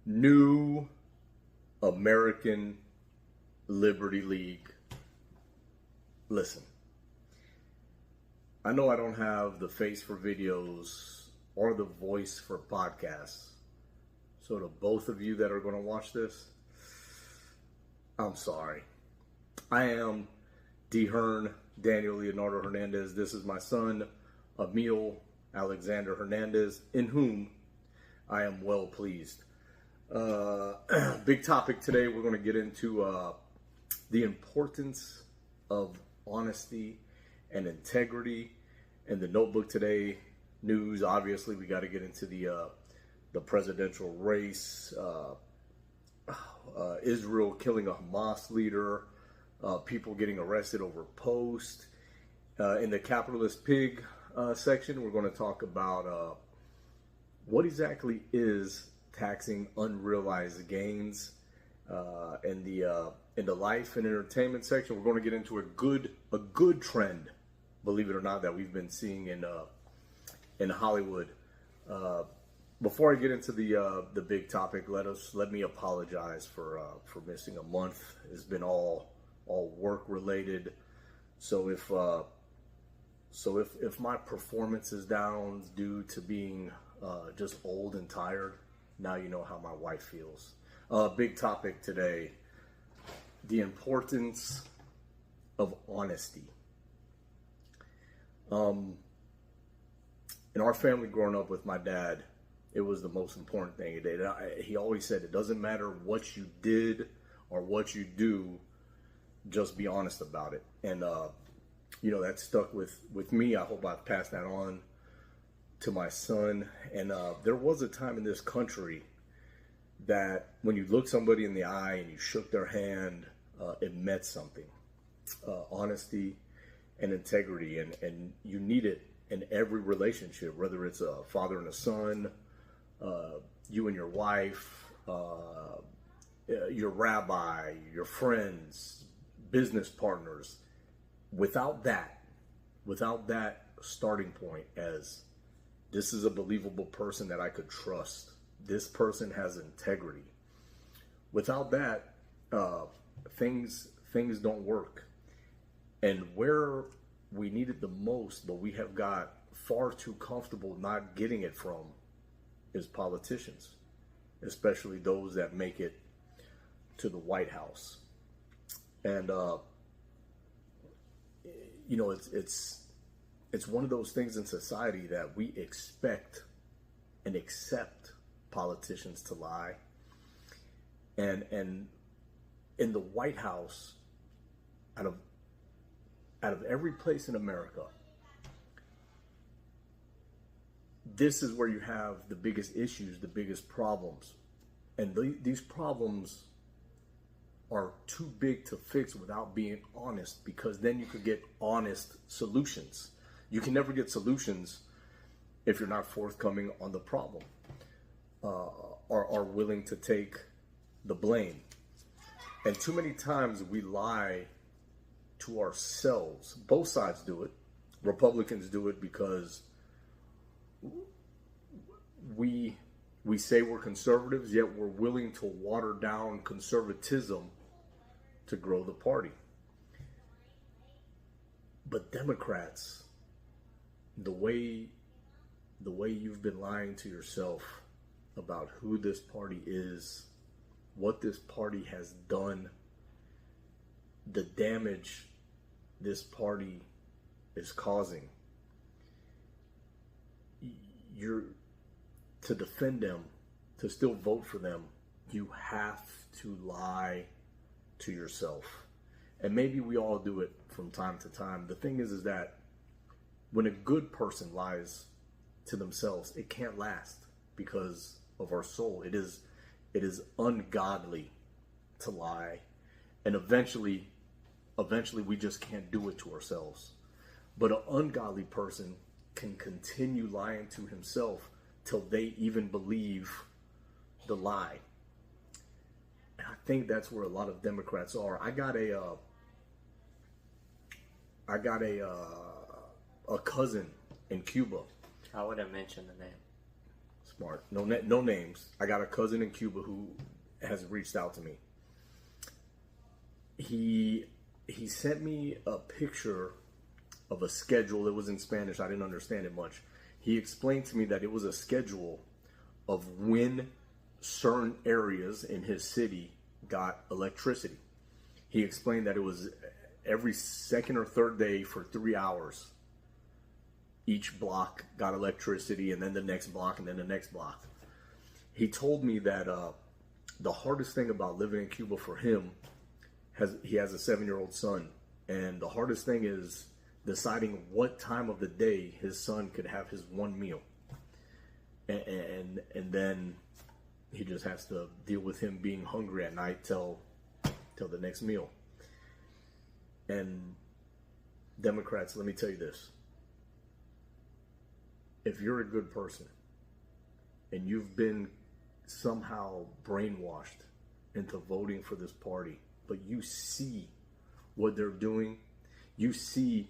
New American Liberty League. Listen, I know I don't have the face for videos or the voice for podcasts. So to both of you that are going to watch this, I'm sorry. I am D. Hearn, Daniel Leonardo Hernandez. This is my son, Emil Alexander Hernandez, in whom I am well pleased. Big topic today. We're going to get into the importance of honesty and integrity. In the notebook today, news. Obviously, we got to get into the presidential race. Israel killing a Hamas leader. People getting arrested over post. In the capitalist pig section, we're going to talk about what exactly is taxing unrealized gains. In the life and entertainment section, we're going to get into a good trend, believe it or not, that we've been seeing in Hollywood. Before I get into the big topic, let me apologize for missing a month. It's been all work related. So if my performance is down due to being just old and tired, now you know how my wife feels. Big topic today: the importance of honesty. In our family, growing up with my dad, it was the most important thing. He always said, it doesn't matter what you did or what you do, just be honest about it. And, that stuck with me. I hope I've passed that on to my son. And there was a time in this country that when you looked somebody in the eye and you shook their hand, it meant something. Honesty and integrity. And you need it in every relationship, whether it's a father and a son, you and your wife, your rabbi, your friends, business partners. Without that starting point as this is a believable person that I could trust, this person has integrity. Without that, things don't work. And where we need it the most, but we have got far too comfortable not getting it from, is politicians, especially those that make it to the White House. And it's one of those things in society that we expect and accept politicians to lie. And in the White House, out of every place in America, this is where you have the biggest issues, the biggest problems. And these problems are too big to fix without being honest, because then you could get honest solutions. You can never get solutions if you're not forthcoming on the problem, or are willing to take the blame. And too many times we lie to ourselves. Both sides do it. Republicans do it because we say we're conservatives, yet we're willing to water down conservatism to grow the party. But Democrats, the way you've been lying to yourself about who this party is, what this party has done, the damage this party is causing, to defend them, to still vote for them, you have to lie to yourself. And maybe we all do it from time to time. The thing is that when a good person lies to themselves, it can't last because of our soul. It is ungodly to lie. And eventually we just can't do it to ourselves. But an ungodly person can continue lying to himself till they even believe the lie. And I think that's where a lot of Democrats are. I got a cousin in Cuba. I wouldn't mention the name. It's Smart. No names. I got a cousin in Cuba who has reached out to me. He sent me a picture of a schedule. It was in Spanish. I didn't understand it much. He explained to me that it was a schedule of when certain areas in his city got electricity. He explained that it was every second or third day for 3 hours. Each block got electricity, and then the next block, and then the next block. He told me that the hardest thing about living in Cuba for him, he has a 7-year-old son, and the hardest thing is deciding what time of the day his son could have his one meal. And then he just has to deal with him being hungry at night till the next meal. And Democrats, let me tell you this. If you're a good person and you've been somehow brainwashed into voting for this party, but you see what they're doing, you see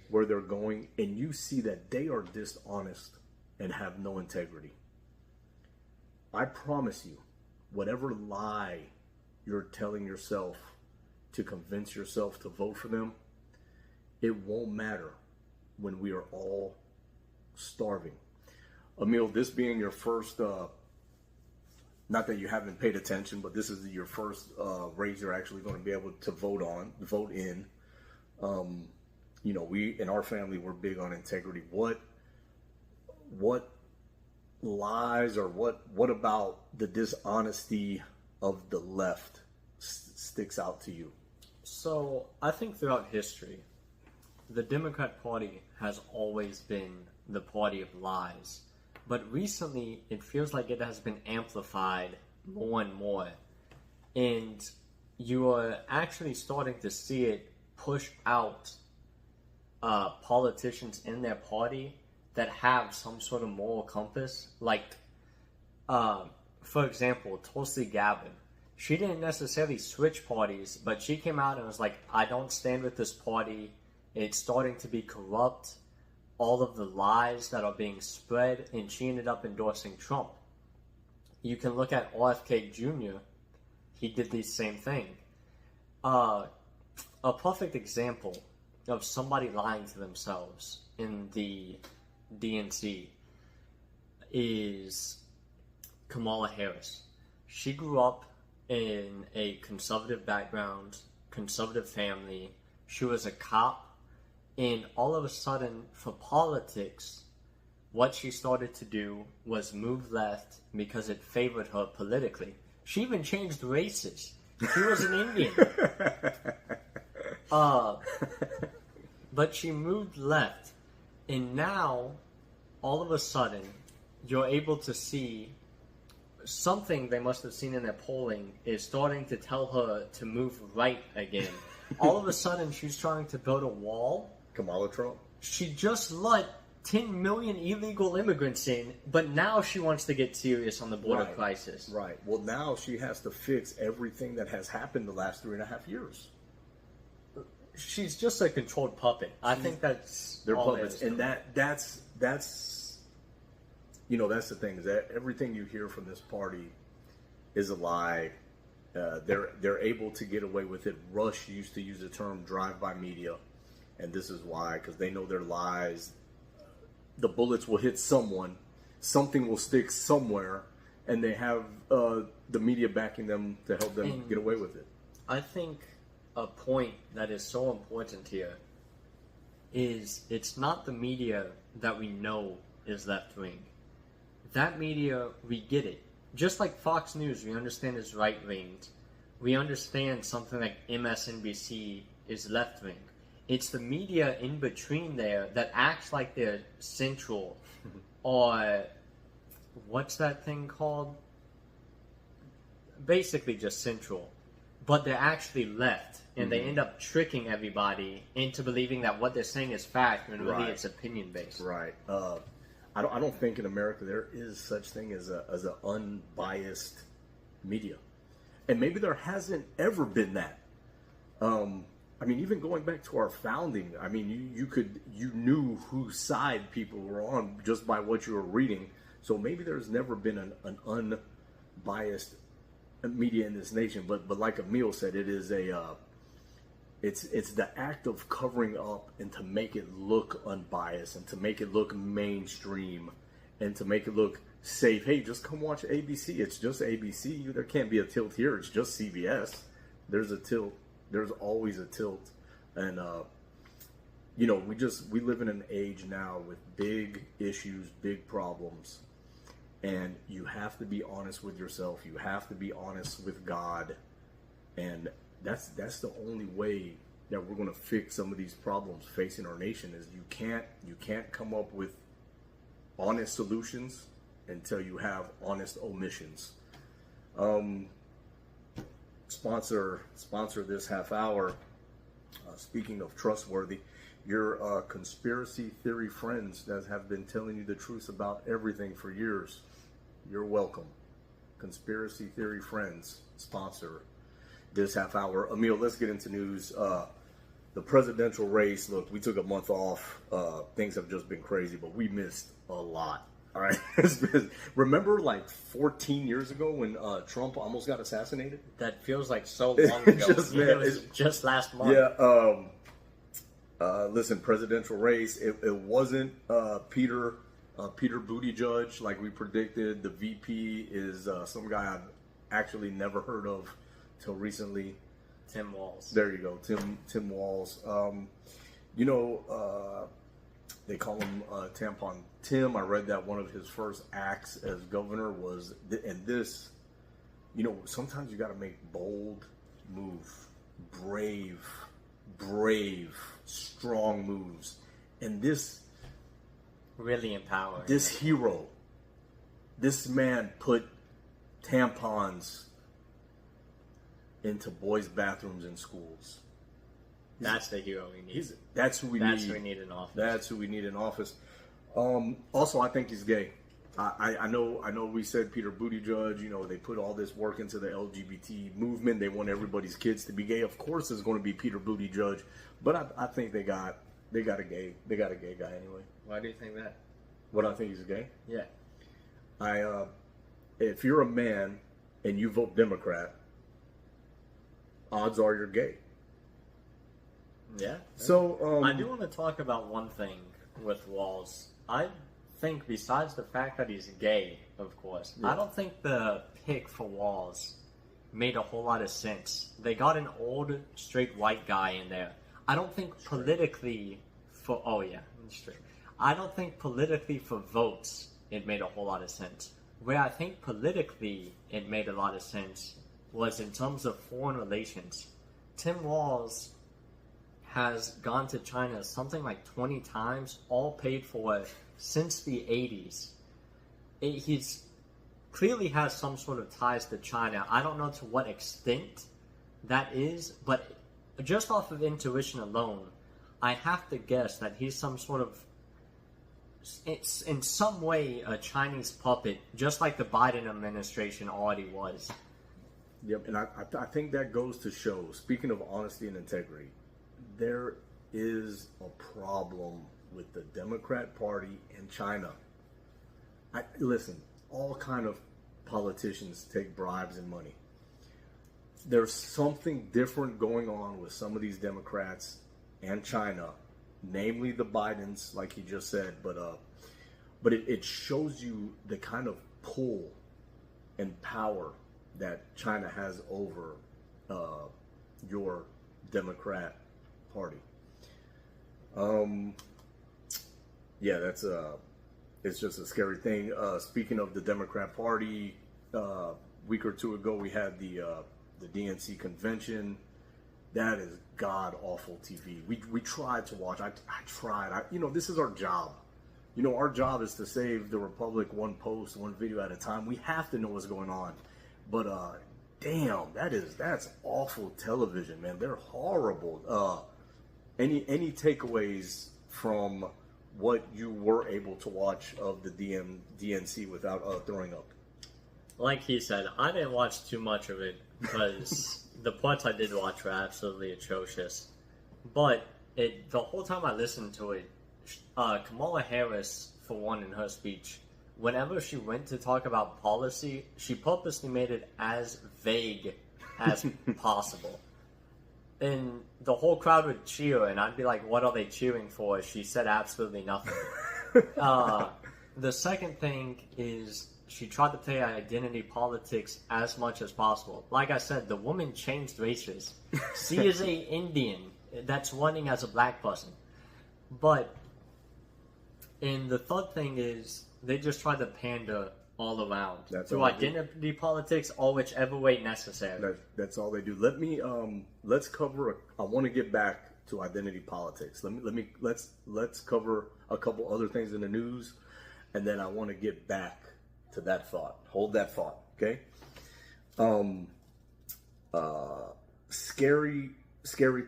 where they're going, and you see that they are dishonest and have no integrity, I promise you, whatever lie you're telling yourself to convince yourself to vote for them, it won't matter when we are all starving. Emil, this being your first, not that you haven't paid attention, but this is your first race you're actually going to be able to vote in. We in our family, we're big on integrity. What lies or what about the dishonesty of the left sticks out to you? So I think throughout history, the Democrat Party has always been the party of lies. But recently, it feels like it has been amplified more and more. And you are actually starting to see it push out politicians in their party that have some sort of moral compass. Like, for example, Tulsi Gabbard. She didn't necessarily switch parties, but she came out and was like, I don't stand with this party. It's starting to be corrupt. All of the lies that are being spread, and she ended up endorsing Trump. You can look at RFK Jr. He did the same thing. A perfect example of somebody lying to themselves in the DNC is Kamala Harris. She grew up in a conservative background, conservative family. She was a cop. And all of a sudden, for politics, what she started to do was move left because it favored her politically. She even changed races. She was an Indian. But she moved left. And now, all of a sudden, you're able to see something they must have seen in their polling is starting to tell her to move right again. All of a sudden, she's trying to build a wall. Kamala Trump? She just let 10 million illegal immigrants in, but now she wants to get serious on the border crisis. Right. Well, now she has to fix everything that has happened the last 3.5 years. She's just a controlled puppet. I think that's they're all puppets, it is. and that's that's the thing, is that everything you hear from this party is a lie. They're able to get away with it. Rush used to use the term drive-by media. And this is why, because they know their lies. The bullets will hit someone, something will stick somewhere, and they have the media backing them to help them get away with it. I think a point that is so important here is it's not the media that we know is left-wing. That media, we get it. Just like Fox News, we understand is right-winged. We understand something like MSNBC is left-wing. It's the media in between there that acts like they're central, or what's that thing called? Basically just central. But they're actually left, and they end up tricking everybody into believing that what they're saying is fact, when really it's opinion-based. Right. I don't think in America there is such thing as an unbiased media. And maybe there hasn't ever been that. Even going back to our founding, you knew whose side people were on just by what you were reading. So maybe there's never been an unbiased media in this nation, but like Emil said, it is it's the act of covering up and to make it look unbiased and to make it look mainstream and to make it look safe. Hey, just come watch ABC. It's just ABC. There can't be a tilt here. It's just CBS. There's a tilt. There's always a tilt. And, we live in an age now with big issues, big problems. And you have to be honest with yourself. You have to be honest with God. And that's the only way that we're going to fix some of these problems facing our nation is you can't come up with honest solutions until you have honest omissions. Sponsor this half hour. Speaking of trustworthy, your conspiracy theory friends that have been telling you the truth about everything for years, you're welcome. Conspiracy theory friends sponsor this half hour. Emil, let's get into news. The presidential race. Look, we took a month off. Things have just been crazy, but we missed a lot. All right. Remember like 14 years ago when Trump almost got assassinated? That feels like so long ago. It was just last month. Yeah. Listen, presidential race. It wasn't Peter Buttigieg like we predicted. The VP is some guy I've actually never heard of till recently. Tim Walz. There you go, Tim Walz. They call him Tampon Tim. I read that one of his first acts as governor was, and this, sometimes you got to make bold move, brave, strong moves. And this really empowering. This hero, this man put tampons into boys' bathrooms in schools. That's the hero we need. That's who we need. That's who we need in office. That's who we need in office. Also, I think he's gay. I know we said Peter Buttigieg, they put all this work into the LGBT movement. They want everybody's kids to be gay. Of course it's going to be Peter Buttigieg, but I think they got a gay guy anyway. Why do you think that? What, I think he's gay? Yeah. If you're a man and you vote Democrat, odds are you're gay. Yeah. So I do want to talk about one thing with Walz. I think besides the fact that he's gay, of course, I don't think the pick for Walz made a whole lot of sense. They got an old straight white guy in there. I don't think politically I don't think politically for votes it made a whole lot of sense. Where I think politically it made a lot of sense was in terms of foreign relations. Tim Walz has gone to China something like 20 times, all paid for since the 80s. He's clearly has some sort of ties to China. I don't know to what extent that is, but just off of intuition alone, I have to guess that he's some sort of, it's in some way a Chinese puppet, just like the Biden administration already was. Yep, and I think that goes to show, speaking of honesty and integrity, there is a problem with the Democrat Party in China. Listen, all kind of politicians take bribes and money. There's something different going on with some of these Democrats and China, namely the Bidens, like he just said, but it shows you the kind of pull and power that China has over your Democrat Party. That's it's just a scary thing. Speaking of the Democrat Party, a week or two ago we had the DNC convention. That is god awful TV. We tried to watch. I tried. This is our job. Our job is to save the Republic one post, one video at a time. We have to know what's going on. But damn, that's awful television, man. They're horrible. Any takeaways from what you were able to watch of the DNC without throwing up? Like he said, I didn't watch too much of it because the parts I did watch were absolutely atrocious. But the whole time I listened to it, Kamala Harris, for one, in her speech, whenever she went to talk about policy, she purposely made it as vague as possible. And the whole crowd would cheer, and I'd be like, what are they cheering for? She said absolutely nothing. The second thing is she tried to play identity politics as much as possible. Like I said, the woman changed races. She is a Indian that's running as a black person. But, and the third thing is they just tried to pander all around through identity politics or whichever way necessary. That's all they do. Let me let's cover. I want to get back to identity politics. Let's cover a couple other things in the news, and then I want to get back to that thought. Hold that thought, okay? Scary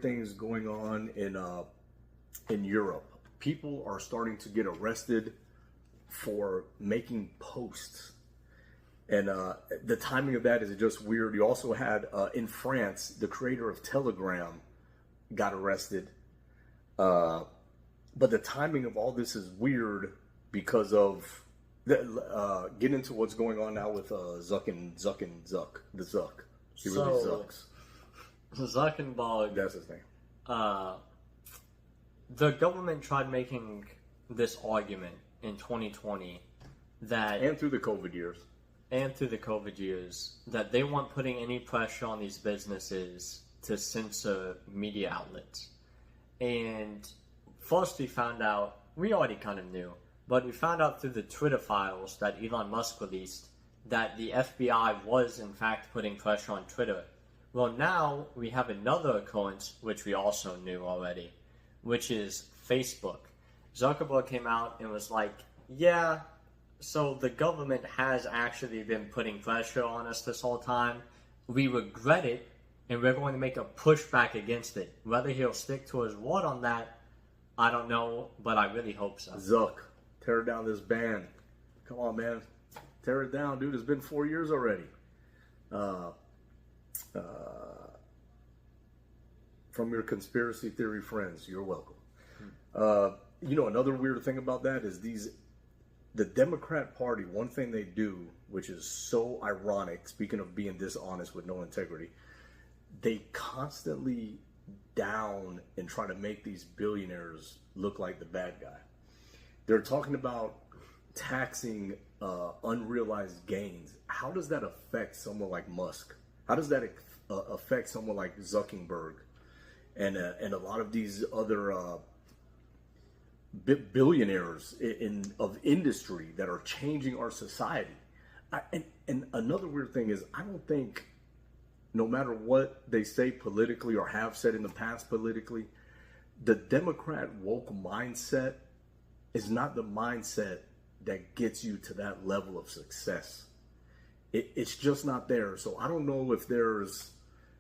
things going on in Europe. People are starting to get arrested for making posts, and the timing of that is just weird. You also had in France, the creator of Telegram got arrested, but the timing of all this is weird because of get into what's going on now with Zuck. The Zuck, he really sucks. Zuckerberg, that's his name. The government tried making this argument in 2020 that, and through the COVID years, that they weren't putting any pressure on these businesses to censor media outlets. And first we found out, we already kind of knew, but we found out through the Twitter files that Elon Musk released that the FBI was in fact putting pressure on Twitter. Well, now we have another occurrence, which we also knew already, which is Facebook. Zuckerberg came out and was like, yeah, so the government has actually been putting pressure on us this whole time. We regret it, and we're going to make a pushback against it. Whether he'll stick to his word on that, I don't know, but I really hope so. Zuck, tear down this ban. Come on, man. Tear it down, dude. It's been 4 years already. From your conspiracy theory friends, you're welcome. Another weird thing about that is the Democrat Party, one thing they do, which is so ironic, speaking of being dishonest with no integrity, they constantly down and try to make these billionaires look like the bad guy. They're talking about taxing unrealized gains. How does that affect someone like Musk? How does that affect someone like Zuckerberg and a lot of these other billionaires of industry that are changing our society? And another weird thing is, I don't think, no matter what they say politically or have said in the past politically, the Democrat woke mindset is not the mindset that gets you to that level of success. It's just not there. So I don't know if there's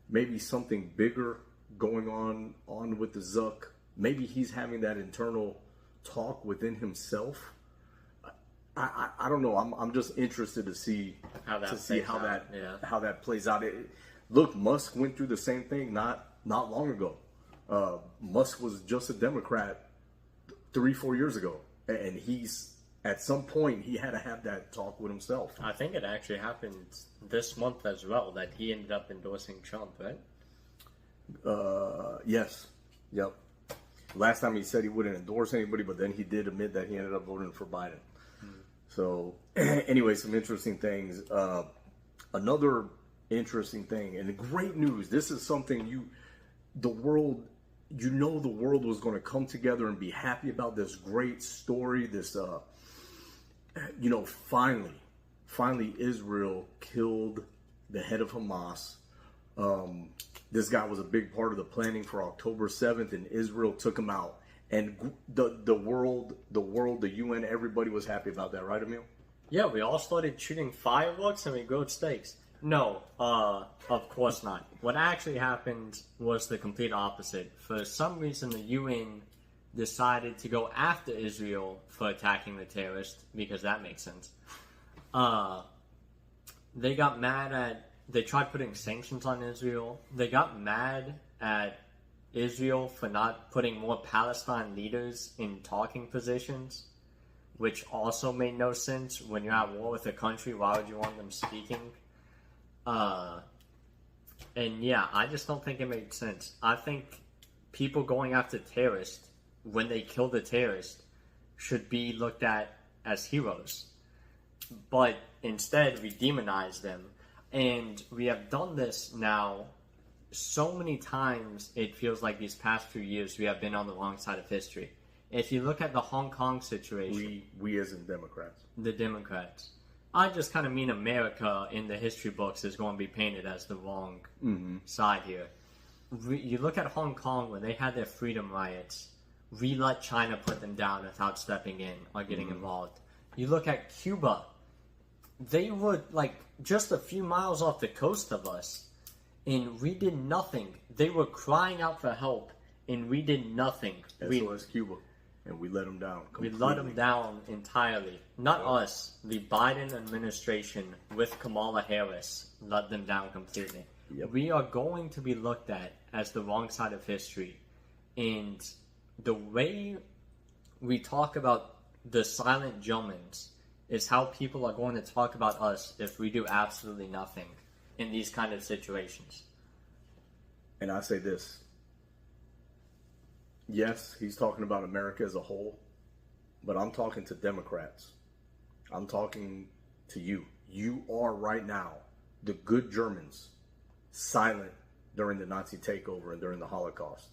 maybe something bigger going on with the Zuck. Maybe he's having that internal talk within himself. I don't know. I'm just interested to see how that plays out. Look, Musk went through the same thing not long ago. Musk was just a Democrat 3-4 years ago, and he's at some point he had to have that talk with himself. I think it actually happened this month as well, that he ended up endorsing Trump, right? Yes. Yep. Last time he said he wouldn't endorse anybody, but then he did admit that he ended up voting for Biden. So, anyway, some interesting things. Another interesting thing, and great news. This is something the world was going to come together and be happy about this great story. This, finally Israel killed the head of Hamas. This guy was a big part of the planning for October 7th, and Israel took him out. And the world, the UN, everybody was happy about that, right, Emil? Yeah, we all started shooting fireworks and we grilled steaks. No, of course not. What actually happened was the complete opposite. For some reason, the UN decided to go after Israel for attacking the terrorists, because that makes sense. They got mad they tried putting sanctions on Israel. They got mad at Israel for not putting more Palestine leaders in talking positions. which also made no sense. When you're at war with a country, why would you want them speaking? And yeah, I just don't think it made sense. I think people going after terrorists, when they kill the terrorist, should be looked at as heroes. But instead, we demonize them. And we have done this now so many times, it feels like these past few years we have been on the wrong side of history. If you look at the Hong Kong situation... We as in Democrats. The Democrats. I just kind of mean America in the history books is going to be painted as the wrong side here. You look at Hong Kong when they had their freedom riots. We let China put them down without stepping in or getting involved. You look at Cuba. They were like just a few miles off the coast of us, and we did nothing. They were crying out for help, and we did nothing. SOS Cuba. And we let them down completely. We let them down entirely. Not us. The Biden administration with Kamala Harris let them down completely. Yep. We are going to be looked at as the wrong side of history. And the way we talk about the silent Germans is how people are going to talk about us if we do absolutely nothing in these kind of situations. And I say this. Yes, he's talking about America as a whole, but I'm talking to Democrats. I'm talking to you. You are right now the good Germans, silent during the Nazi takeover and during the Holocaust.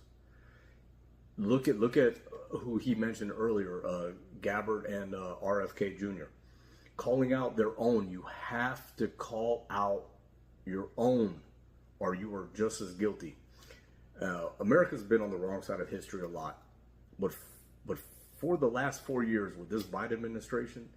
Look at who he mentioned earlier, Gabbard and RFK Jr. Calling out their own. You have to call out your own, or you are just as guilty. America's been on the wrong side of history a lot, but for the last 4 years with this Biden administration,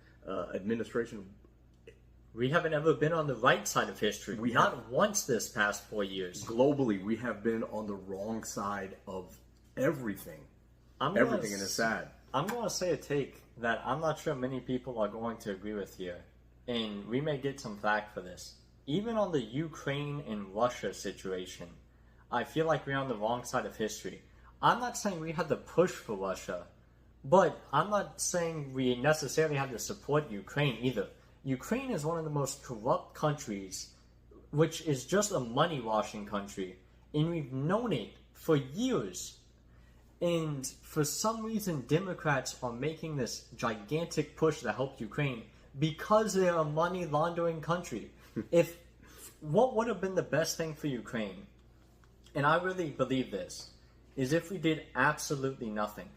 we haven't ever been on the right side of history. Not once this past 4 years. Globally, we have been on the wrong side of everything. Everything, and it's sad. I'm going to say a take that I'm not sure many people are going to agree with here, and we may get some flack for this. Even on the Ukraine and Russia situation, I feel like we're on the wrong side of history. I'm not saying we had to push for Russia, but I'm not saying we necessarily had to support Ukraine either. Ukraine is one of the most corrupt countries, which is just a money-washing country, and we've known it for years. And for some reason, Democrats are making this gigantic push to help Ukraine because they're a money-laundering country. What would have been the best thing for Ukraine, and I really believe this, is if we did absolutely nothing.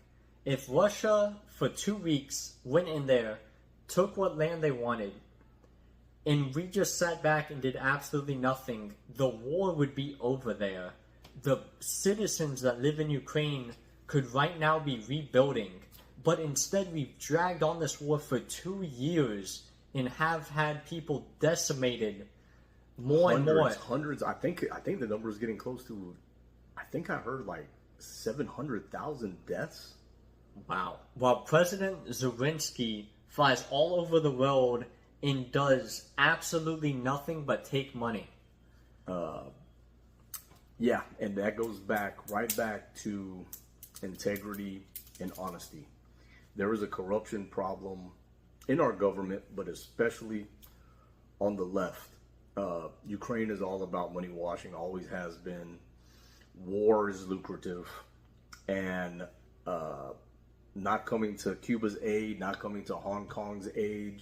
If Russia, for 2 weeks, went in there, took what land they wanted, and we just sat back and did absolutely nothing, the war would be over there. The citizens that live in Ukraine could right now be rebuilding, but instead we've dragged on this war for 2 years and have had people decimated more and more. Hundreds. I think the number is getting close to, I think I heard like 700,000 deaths. Wow. While President Zelensky flies all over the world and does absolutely nothing but take money. Yeah, and that goes right back to integrity and honesty. There is a corruption problem in our government, but especially on the left. Ukraine is all about money washing, always has been. War is lucrative, and not coming to Cuba's aid, not coming to Hong Kong's aid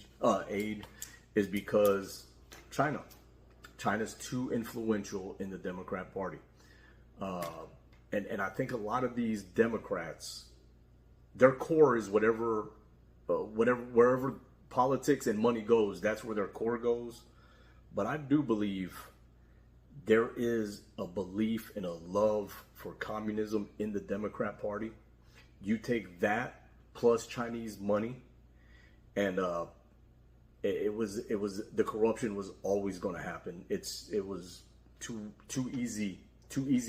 is because China's too influential in the Democrat Party. And I think a lot of these Democrats, their core is wherever politics and money goes, that's where their core goes. But I do believe there is a belief and a love for communism in the Democrat Party. You take that plus Chinese money, and it was the corruption was always going to happen. It was too easy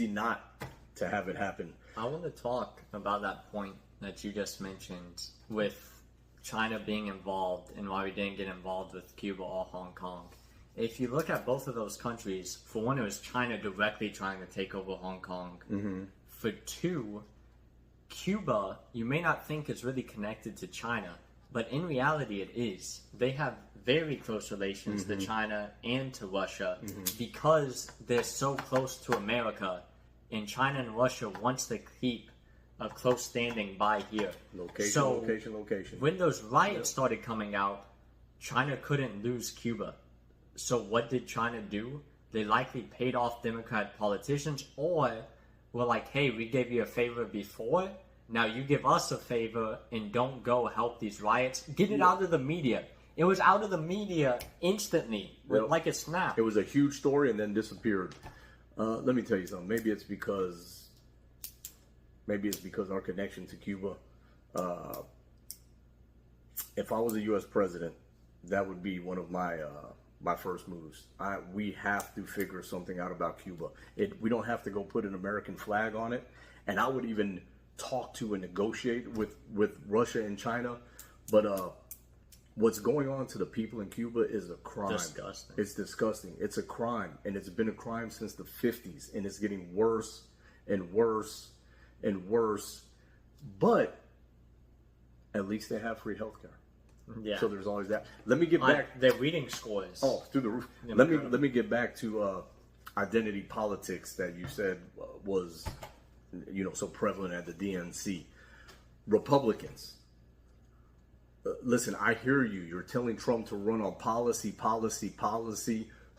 not to have it happen. I want to talk about that point that you just mentioned with China being involved and why we didn't get involved with Cuba or Hong Kong. If you look at both of those countries, for one, it was China directly trying to take over Hong Kong. Mm-hmm. For two, Cuba, you may not think is really connected to China, but in reality, it is. They have very close relations to China and to Russia because they're so close to America, and China and Russia wants to keep a close standing by here. Location. When those riots started coming out, China couldn't lose Cuba. So what did China do? They likely paid off Democrat politicians, or were like, hey, we gave you a favor before, now you give us a favor and don't go help these riots. Get it out of the media. It was out of the media instantly, like a snap. It was a huge story and then disappeared. Let me tell you something. Maybe it's because our connection to Cuba. If I was a U.S. president, that would be one of my first moves. We have to figure something out about Cuba. We don't have to go put an American flag on it. And I would even talk to and negotiate with Russia and China. But what's going on to the people in Cuba is a crime. Disgusting. It's disgusting. It's a crime. And it's been a crime since the 50s. And it's getting worse and worse and worse. But at least they have free healthcare. Yeah. So there's always that. Let me get back. Their reading scores. Oh, through the roof. Let me get back to identity politics that you said was, so prevalent at the DNC. Republicans. Listen, I hear you. You're telling Trump to run on policy.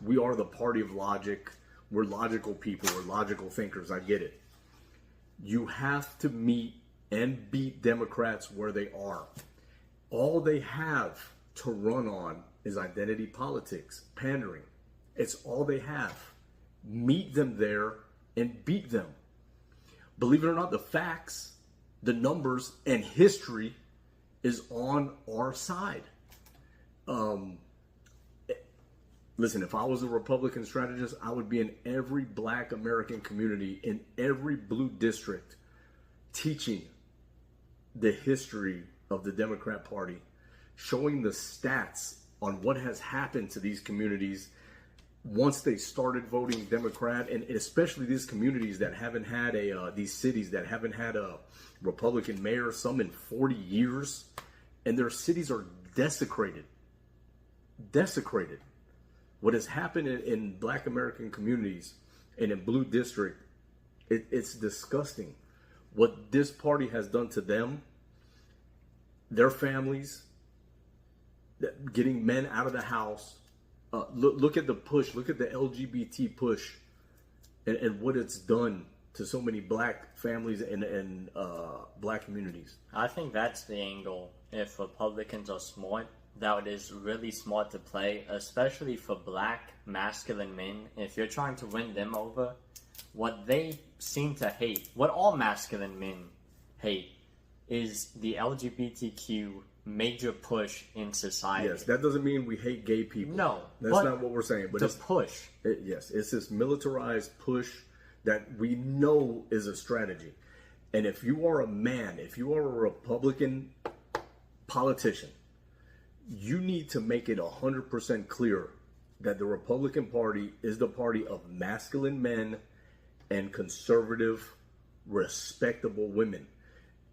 We are the party of logic. We're logical people. We're logical thinkers. I get it. You have to meet and beat Democrats where they are. All they have to run on is identity politics, pandering. It's all they have. Meet them there and beat them. Believe it or not, the facts, the numbers, and history is on our side. Listen, if I was a Republican strategist, I would be in every Black American community, in every blue district, teaching the history of the Democrat Party, showing the stats on what has happened to these communities once they started voting Democrat, and especially these communities that haven't had these cities that haven't had a Republican mayor, some in 40 years, and their cities are desecrated. What has happened in Black American communities and in blue district, it's disgusting. What this party has done to them, their families, getting men out of the house. Look at the push. Look at the LGBT push, and what it's done to so many Black families and Black communities. I think that's the angle. If Republicans are smart, that is really smart to play, especially for Black masculine men. If you're trying to win them over, what they seem to hate, what all masculine men hate, is the LGBTQ major push in society. Yes, that doesn't mean we hate gay people. No. That's not what we're saying. But the push. Yes, it's this militarized push that we know is a strategy. And if you are a man, if you are a Republican politician, you need to make it 100% clear that the Republican Party is the party of masculine men and conservative, respectable women.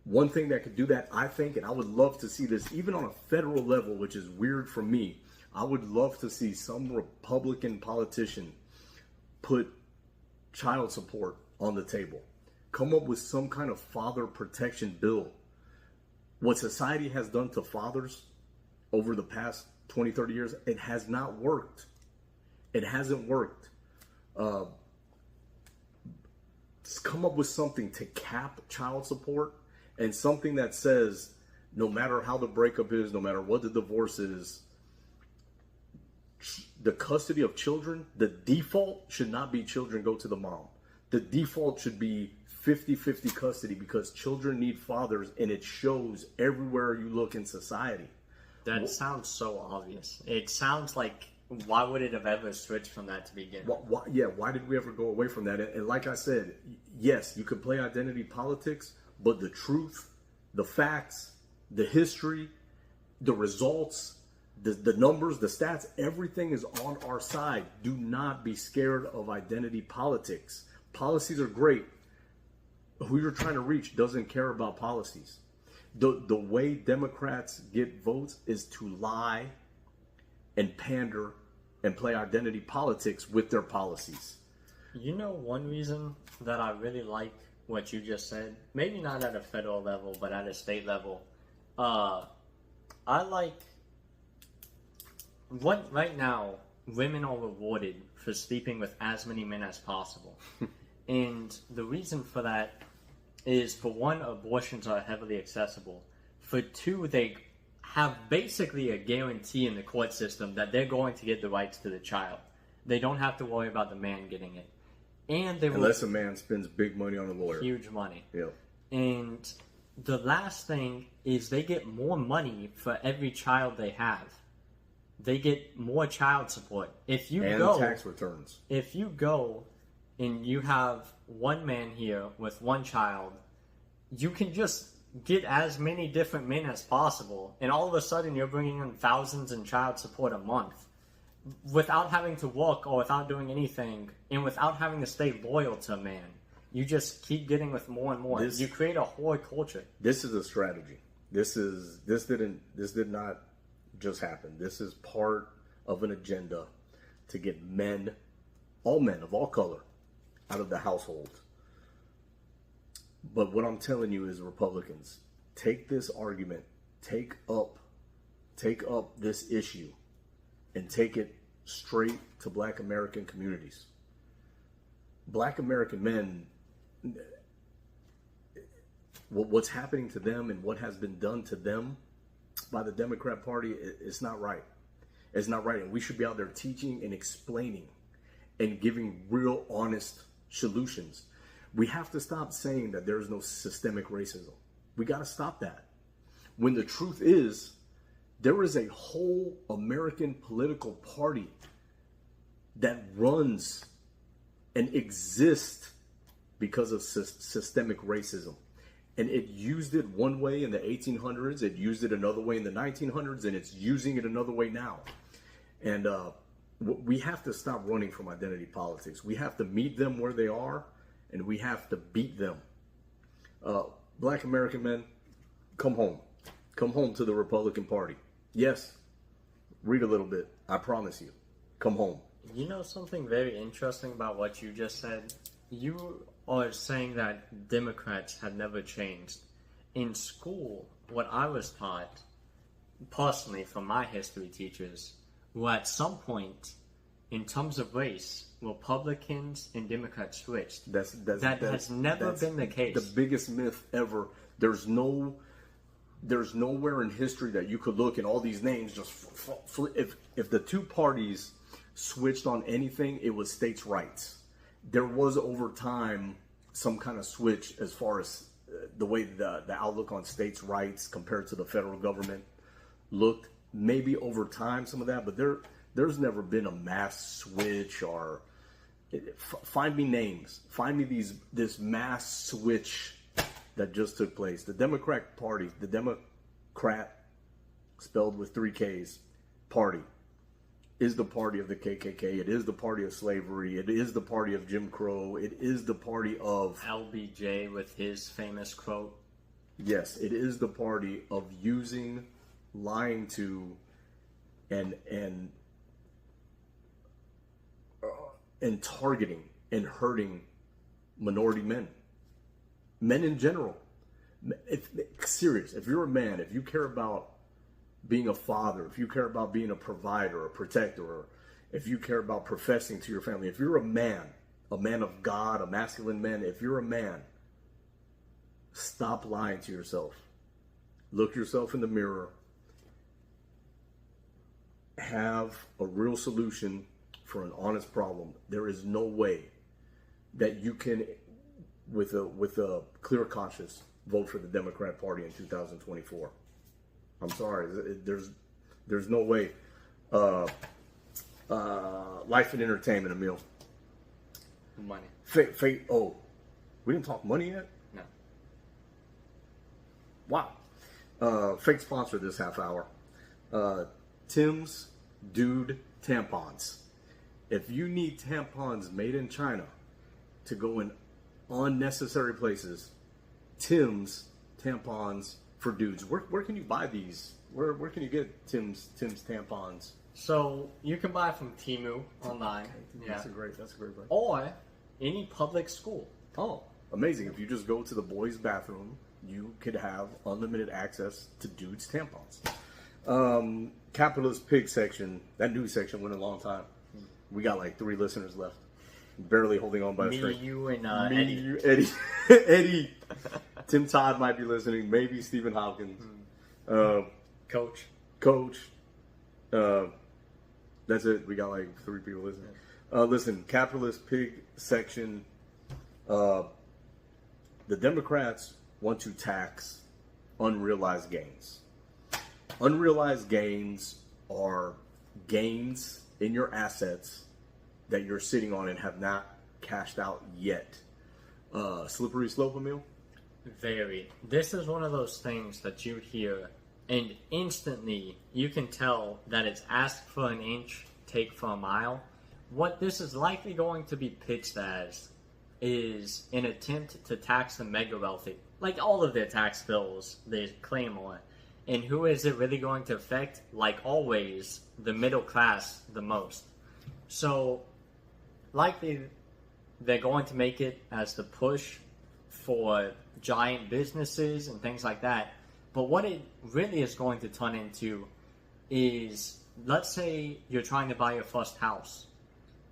One thing that could do that, I think, and I would love to see this even on a federal level, which is weird for me. I would love to see some Republican politician put child support on the table. Come up with some kind of father protection bill. What society has done to fathers over the past 20, 30 years, it has not worked. It hasn't worked. Come up with something to cap child support, and something that says no matter how the breakup is, no matter what the divorce is, the custody of children, the default should not be children go to the mom. The default should be 50-50 custody, because children need fathers, and it shows everywhere you look in society. That sounds so obvious. It sounds like, why would it have ever switched from that to begin with? Why did we ever go away from that? And like I said, yes, you could play identity politics, but the truth, the facts, the history, the results, the numbers, the stats, everything is on our side. Do not be scared of identity politics. Policies are great. Who you're trying to reach doesn't care about policies. The way Democrats get votes is to lie and pander and play identity politics with their policies. You know, one reason that I really like what you just said, maybe not at a federal level, but at a state level, I like what right now women are rewarded for sleeping with as many men as possible. And the reason for that is, for one, abortions are heavily accessible. For two, they have basically a guarantee in the court system that they're going to get the rights to the child. They don't have to worry about the man getting it. And they Unless a man spends big money on a lawyer. Huge money. Yeah. And the last thing is they get more money for every child they have. They get more child support. If you and go tax returns. If you go and you have one man here with one child, you can just get as many different men as possible, and all of a sudden you're bringing in thousands in child support a month without having to work or without doing anything, and without having to stay loyal to a man. You just keep getting with more and more. You create a whole culture. This is a strategy. This did not just happen. This is part of an agenda to get men, all men of all color, out of the household. But what I'm telling you is, Republicans, take this argument, take up this issue, and take it straight to Black American communities. Black American men, what's happening to them and what has been done to them by the Democrat Party, it's not right. It's not right. And we should be out there teaching and explaining and giving real, honest solutions. We have to stop saying that there's no systemic racism. We got to stop that. When the truth is, there is a whole American political party that runs and exists because of systemic racism. And it used it one way in the 1800s, it used it another way in the 1900s, and it's using it another way now. And we have to stop running from identity politics. We have to meet them where they are, and we have to beat them. Black American men, come home. Come home to the Republican Party. Yes, read a little bit. I promise you. Come home. You know something very interesting about what you just said? You are saying that Democrats have never changed. In school, what I was taught, personally from my history teachers, were at some point, in terms of race, Republicans and Democrats switched. That has never been the case. The biggest myth ever. There's nowhere in history that you could look and all these names just if the two parties switched on anything, it was states' rights. There was over time some kind of switch as far as the way the outlook on states' rights compared to the federal government looked. Maybe over time some of that, but there's never been a mass switch or find me names. Find me this mass switch that just took place. The Democrat Party, the Democrat spelled with 3 Ks, party, is the party of the KKK. It is the party of slavery. It is the party of Jim Crow. It is the party of LBJ with his famous quote. Yes, it is the party of using, lying to, and targeting and hurting minority men in general. If you're a man, if you care about being a father, if you care about being a provider, a protector, or if you care about professing to your family, if you're a man of God, a masculine man, if you're a man, stop lying to yourself. Look yourself in the mirror. Have a real solution for an honest problem. There is no way that you can, with a clear conscience, vote for the Democrat Party in 2024. I'm sorry. There's no way. Life and entertainment, Emil. Money. Fate. Oh, we didn't talk money yet? No. Wow. Fake sponsor this half hour. Tim's Dude Tampons. If you need tampons made in China to go in unnecessary places, Tim's Tampons for dudes. Where can you buy these? Where can you get Tim's tampons? So you can buy from Temu online. That's a great place. Or any public school. Oh, amazing! If you just go to the boys' bathroom, you could have unlimited access to dudes' tampons. Capitalist pig section. That news section went a long time. We got like 3 listeners left. Barely holding on by a string. You, and Me, Eddie. you, Eddie. Eddie. Tim Todd might be listening. Maybe Stephen Hopkins. Coach. That's it. We got like 3 people listening. Listen, capitalist pig section. The Democrats want to tax unrealized gains. Unrealized gains are gains in your assets that you're sitting on and have not cashed out yet. Slippery slope, Emil? Very. This is one of those things that you hear, and instantly you can tell that it's ask for an inch, take for a mile. What this is likely going to be pitched as is an attempt to tax the mega wealthy. Like all of their tax bills, they claim on. And who is it really going to affect? Like always, the middle class the most. So, likely they're going to make it as the push for giant businesses and things like that. But what it really is going to turn into is, let's say you're trying to buy your first house.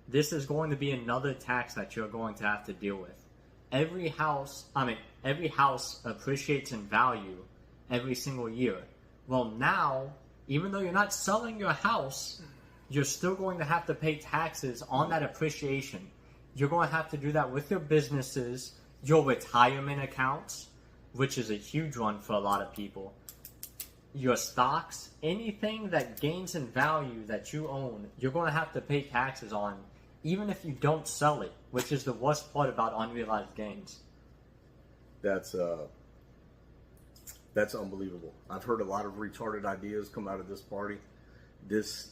This is going to be another tax that you're going to have to deal with. Every house appreciates in value every single year. Well, now, even though you're not selling your house, you're still going to have to pay taxes on that appreciation. You're going to have to do that with your businesses, your retirement accounts, which is a huge one for a lot of people, your stocks, anything that gains in value that you own, you're going to have to pay taxes on, even if you don't sell it, which is the worst part about unrealized gains. That's unbelievable. I've heard a lot of retarded ideas come out of this party. This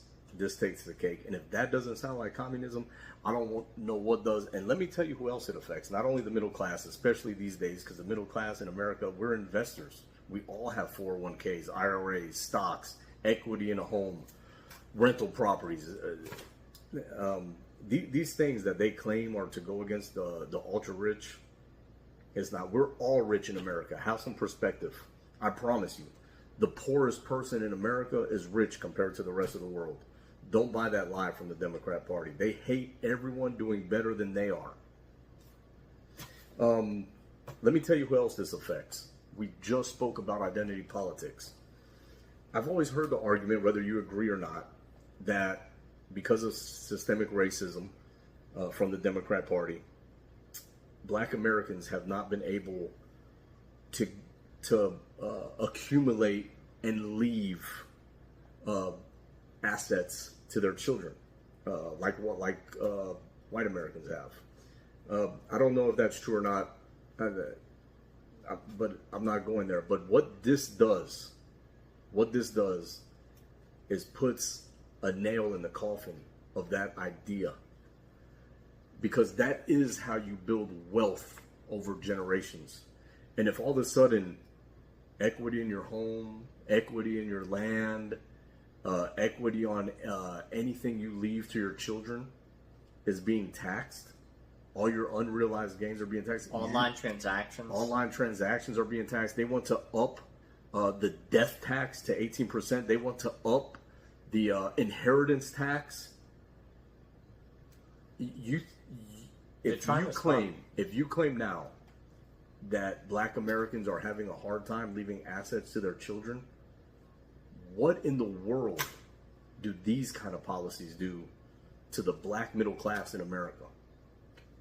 takes the cake. And if that doesn't sound like communism, I don't know what does. And let me tell you who else it affects. Not only the middle class, especially these days, because the middle class in America, we're investors. We all have 401ks, IRAs, stocks, equity in a home, rental properties. These things that they claim are to go against the ultra rich, it's not. We're all rich in America. Have some perspective. I promise you. The poorest person in America is rich compared to the rest of the world. Don't buy that lie from the Democrat Party. They hate everyone doing better than they are. Let me tell you who else this affects. We just spoke about identity politics. I've always heard the argument, whether you agree or not, that because of systemic racism from the Democrat Party, Black Americans have not been able to accumulate and leave assets to their children, like white Americans have. I don't know if that's true or not, but I'm not going there. But what this does is puts a nail in the coffin of that idea, because that is how you build wealth over generations. And if all of a sudden equity in your home, equity in your land, equity on anything you leave to your children is being taxed, all your unrealized gains are being taxed. Online transactions are being taxed. They want to up the death tax to 18%. They want to up the inheritance tax. If you claim now that Black Americans are having a hard time leaving assets to their children, what in the world do these kind of policies do to the Black middle class in America?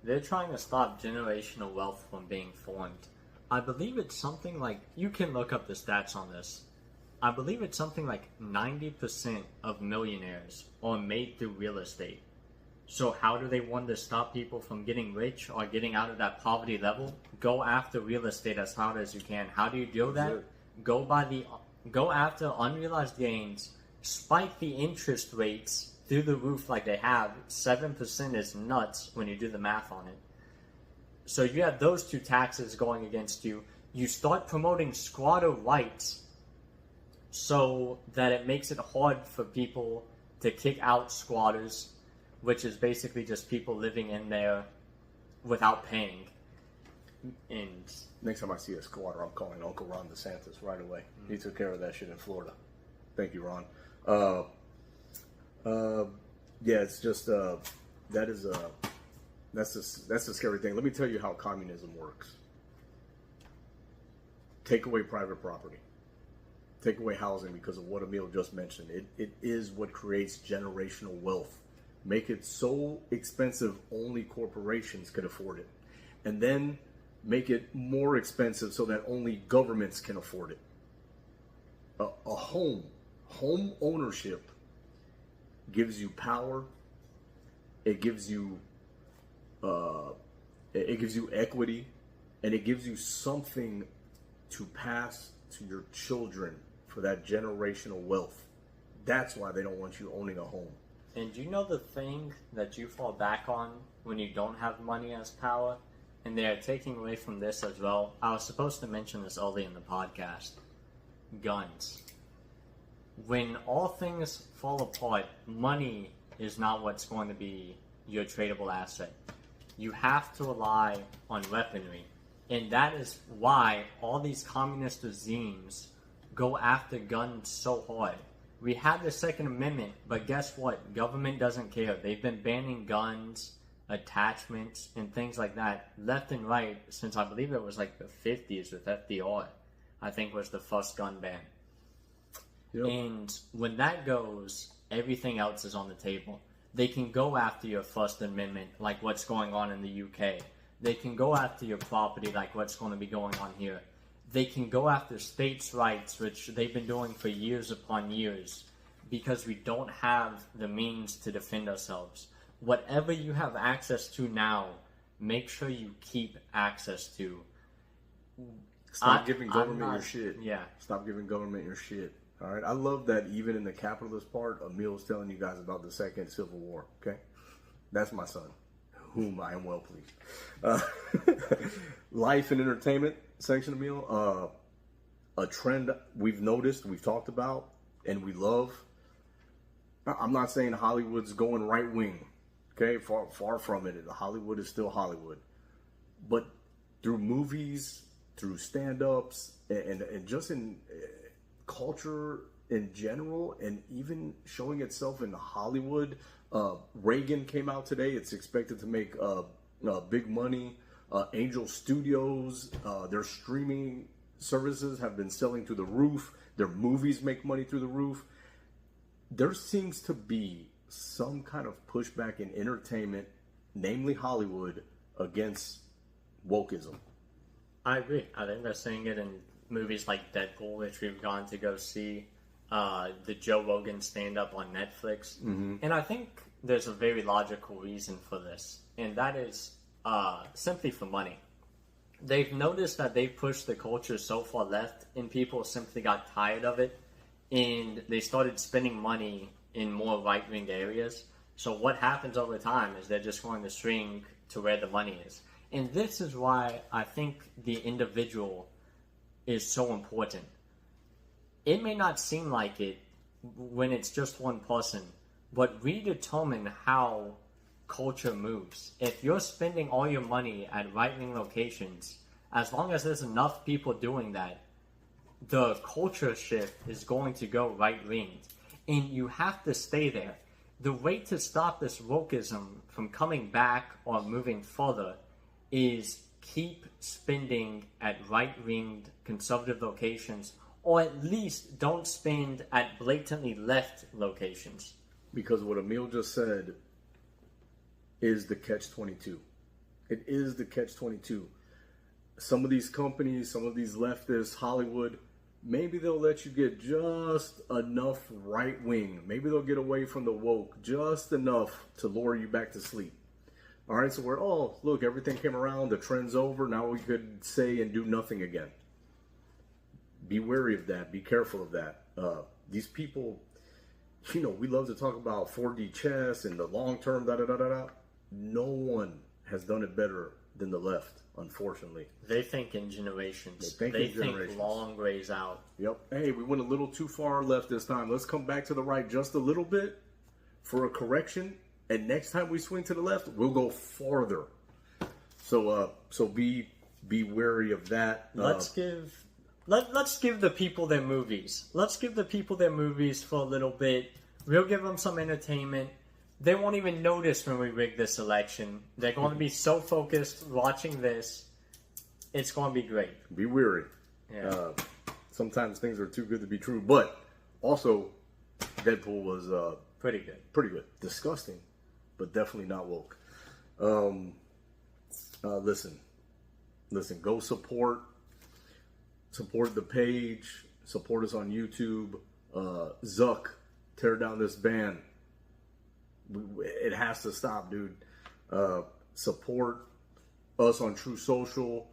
They're trying to stop generational wealth from being formed. I believe it's something like, you can look up the stats on this. I believe it's something like 90% of millionaires are made through real estate. So how do they want to stop people from getting rich or getting out of that poverty level? Go after real estate as hard as you can. How do you do that? Go after unrealized gains, spike the interest rates through the roof like they have. 7% is nuts when you do the math on it. So you have those two taxes going against you. you start promoting squatter rights so that it makes it hard for people to kick out squatters, which is basically just people living in there without paying. And next time I see a squatter, I'm calling Uncle Ron DeSantis right away. He took care of that shit in Florida. Thank you, Ron. Yeah, it's just that's the scary thing. Let me tell you how communism works. Take away private property. Take away housing because of what Emil just mentioned. It is what creates generational wealth. Make it so expensive only corporations could afford it. And then make it more expensive so that only governments can afford it. A home ownership gives you power. It gives you equity, and it gives you something to pass to your children for that generational wealth. That's why they don't want you owning a home. And do you know the thing that you fall back on when you don't have money as power? And they're taking away from this as well. I was supposed to mention this early in the podcast. Guns. When all things fall apart, money is not what's going to be your tradable asset. You have to rely on weaponry. And that is why all these communist regimes go after guns so hard. We had the Second Amendment, but guess what? Government doesn't care. They've been banning guns, attachments, and things like that left and right since I believe it was like the 50s with FDR. I think was the first gun ban. Yep. And when that goes, everything else is on the table. They can go after your First Amendment, like what's going on in the UK. They can go after your property, like what's going to be going on here. They can go after states' rights, which they've been doing for years upon years, because we don't have the means to defend ourselves. Whatever you have access to now, make sure you keep access to. Stop giving government your shit. Yeah. Stop giving government your shit. All right. I love that even in the capitalist part, Emil's telling you guys about the Second Civil War. Okay. That's my son, whom I am well pleased. Life and entertainment section, Emil. A trend we've noticed, we've talked about, and we love. I'm not saying Hollywood's going right wing. Okay, far from it. Hollywood is still Hollywood. But through movies, through stand-ups, and just in culture in general, and even showing itself in Hollywood, Reagan came out today. It's expected to make big money. Angel Studios, their streaming services have been selling through the roof. Their movies make money through the roof. There seems to be some kind of pushback in entertainment, namely Hollywood, against wokeism. I agree. I think they're seeing it in movies like Deadpool, which we've gone to go see, the Joe Rogan stand-up on Netflix. Mm-hmm. And I think there's a very logical reason for this, and that is simply for money. They've noticed that they've pushed the culture so far left, and people simply got tired of it, and they started spending money in more right-wing areas. So what happens over time is they're just going to swing to where the money is. And this is why I think the individual is so important. It may not seem like it when it's just one person, but we determine how culture moves. If you're spending all your money at right-wing locations, as long as there's enough people doing that, the culture shift is going to go right-wing. And you have to stay there. The way to stop this wokeism from coming back or moving further is keep spending at right-wing conservative locations, or at least don't spend at blatantly left locations. Because what Emil just said is the catch-22. It is the catch-22. Some of these companies, some of these leftists, Hollywood, maybe they'll let you get just enough right-wing. Maybe they'll get away from the woke just enough to lure you back to sleep. All right, so look, everything came around, the trend's over, now we could say and do nothing again. Be wary of that, be careful of that. These people, we love to talk about 4D chess and the long-term, da-da-da-da-da. No one has done it better than the left, unfortunately. They think in generations. They think in generations. Long ways out. Yep. Hey, we went a little too far left this time. Let's come back to the right just a little bit for a correction. And next time we swing to the left, we'll go farther. So be wary of that. Let's give the people their movies. Let's give the people their movies for a little bit. We'll give them some entertainment. They won't even notice when we rig this election. They're going to be so focused watching this. It's going to be great. Be wary. Yeah. Sometimes things are too good to be true. But also, Deadpool was Pretty good. Pretty good. Disgusting, but definitely not woke. Listen. Go support the page. Support us on YouTube. Zuck, tear down this ban. It has to stop, dude. Support us on True Social.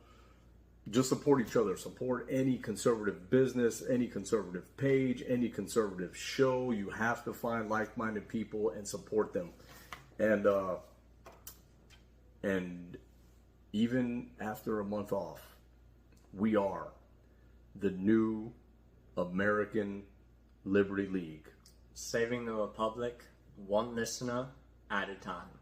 Just support each other. Support any conservative business, any conservative page, any conservative show. You have to find like-minded people and support them. And even after a month off, we are the new American Liberty League. Saving the Republic, one listener at a time.